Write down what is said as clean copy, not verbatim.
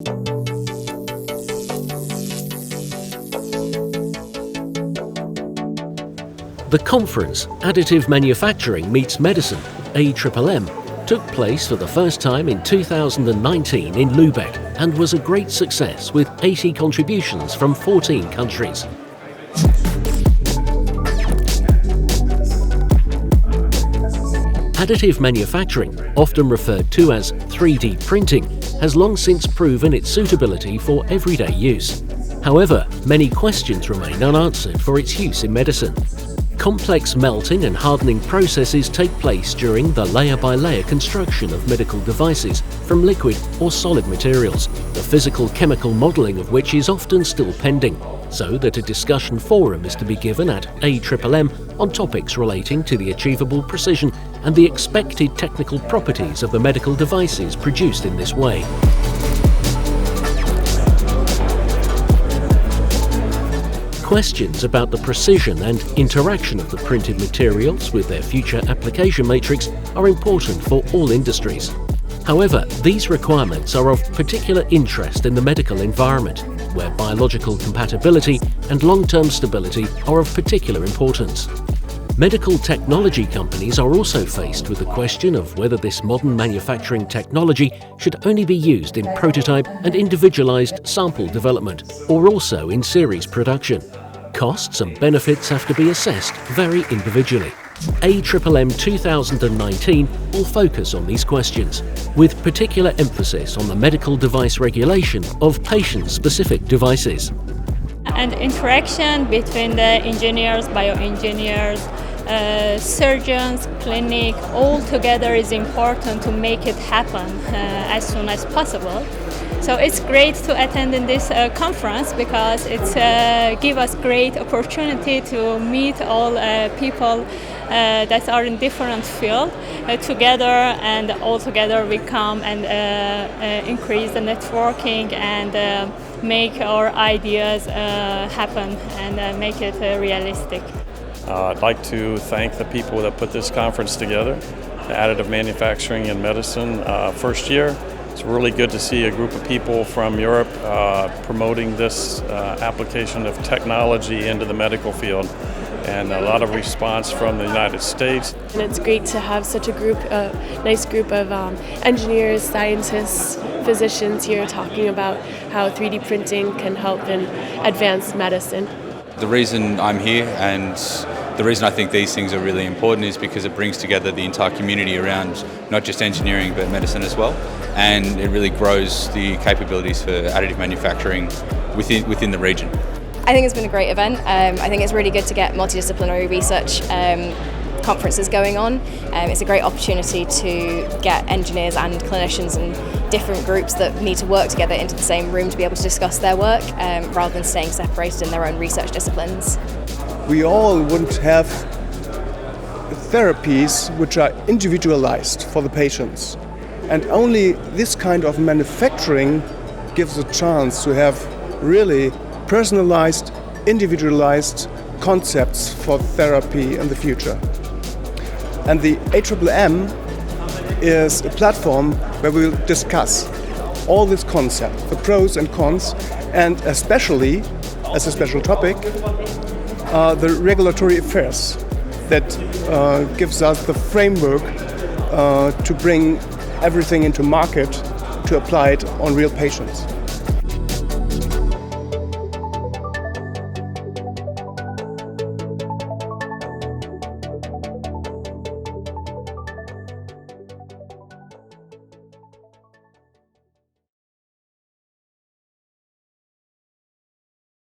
The conference, Additive Manufacturing Meets Medicine, AMMM, took place for the first time in 2019 in Lübeck and was a great success with 80 contributions from 14 countries. Additive manufacturing, often referred to as 3D printing, has long since proven its suitability for everyday use. However, many questions remain unanswered for its use in medicine. Complex melting and hardening processes take place during the layer-by-layer construction of medical devices from liquid or solid materials, the physical chemical modelling of which is often still pending, so that a discussion forum is to be given at AMMM on topics relating to the achievable precision and the expected technical properties of the medical devices produced in this way. Questions about the precision and interaction of the printed materials with their future application matrix are important for all industries. However, these requirements are of particular interest in the medical environment, where biological compatibility and long-term stability are of particular importance. Medical technology companies are also faced with the question of whether this modern manufacturing technology should only be used in prototype and individualized sample development, or also in series production. Costs and benefits have to be assessed very individually. AMMM 2019 will focus on these questions, with particular emphasis on the medical device regulation of patient-specific devices. And interaction between the engineers, bioengineers, surgeons, clinic, all together is important to make it happen as soon as possible. So it's great to attend in this conference because it's gives us great opportunity to meet all people that are in different fields together, and all together we come and increase the networking and make our ideas happen and make it realistic. I'd like to thank the people that put this conference together, the Additive Manufacturing in Medicine first year. It's really good to see a group of people from Europe promoting this application of technology into the medical field, and a lot of response from the United States. And it's great to have such a nice group of engineers, scientists, physicians here talking about how 3D printing can help in advanced medicine. The reason I'm here and the reason I think these things are really important is because it brings together the entire community around not just engineering but medicine as well, and it really grows the capabilities for additive manufacturing within the region. I think it's been a great event. I think it's really good to get multidisciplinary research conferences going on. It's a great opportunity to get engineers and clinicians and different groups that need to work together into the same room to be able to discuss their work rather than staying separated in their own research disciplines. We all want to have therapies which are individualized for the patients, and only this kind of manufacturing gives a chance to have really personalized, individualized concepts for therapy in the future. And the AMMM is a platform where we'll discuss all these concepts, the pros and cons, and especially, as a special topic, the regulatory affairs that gives us the framework to bring everything into market to apply it on real patients.